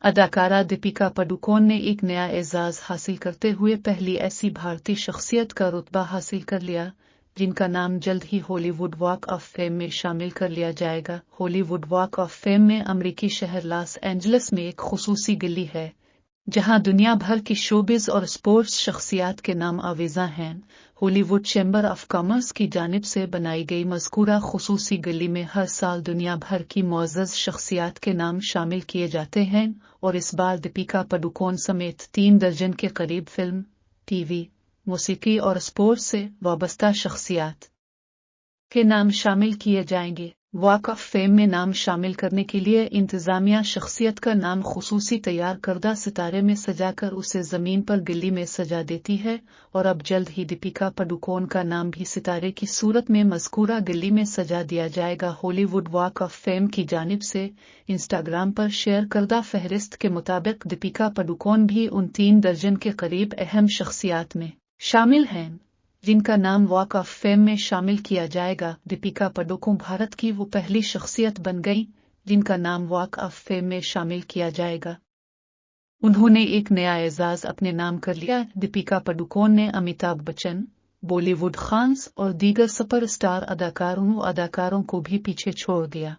अदाकारा दीपिका पादुकोण ने एक नया एजाज हासिल करते हुए पहली ऐसी भारतीय शख्सियत का रुतबा हासिल कर लिया जिनका नाम जल्द ही हॉलीवुड वॉक ऑफ फेम में शामिल कर लिया जाएगा। हॉलीवुड वॉक ऑफ फेम में अमेरिकी शहर लॉस एंजलिस में एक खुसूसी गली है जहां दुनिया भर की शोबिज और स्पोर्ट्स शख्सियात के नाम आवेजा हैं। हॉलीवुड चैम्बर ऑफ कॉमर्स की जानिब से बनाई गई मज़कूरा खुसूसी गली में हर साल दुनिया भर की मुअज़्ज़ज़ शख्सियात के नाम शामिल किए जाते हैं और इस बार दीपिका पादुकोण समेत 3 दर्जन के करीब फिल्म, टीवी, मौसीकी और स्पोर्ट्स से वाबस्ता शख्सियात के नाम शामिल किए जाएंगे। वॉक ऑफ फेम में नाम शामिल करने के लिए इंतजामिया शख्सियत का नाम खुसूसी तैयार करदा सितारे में सजाकर उसे जमीन पर गली में सजा देती है और अब जल्द ही दीपिका पादुकोण का नाम भी सितारे की सूरत में मज़कूरा गली में सजा दिया जाएगा। हॉलीवुड वॉक ऑफ फेम की जानिब से इंस्टाग्राम पर शेयर करदा फहरिस्त के मुताबिक दीपिका पादुकोण भी उन 3 दर्जन के करीब अहम शख्सियात में शामिल हैं जिनका नाम वॉक ऑफ फेम में शामिल किया जाएगा। दीपिका पादुकोण भारत की वो पहली शख्सियत बन गई जिनका नाम वॉक ऑफ फेम में शामिल किया जाएगा। उन्होंने एक नया एजाज अपने नाम कर लिया। दीपिका पादुकोण ने अमिताभ बच्चन, बॉलीवुड खान्स और दीगर सुपरस्टार अदाकारों को भी पीछे छोड़ दिया।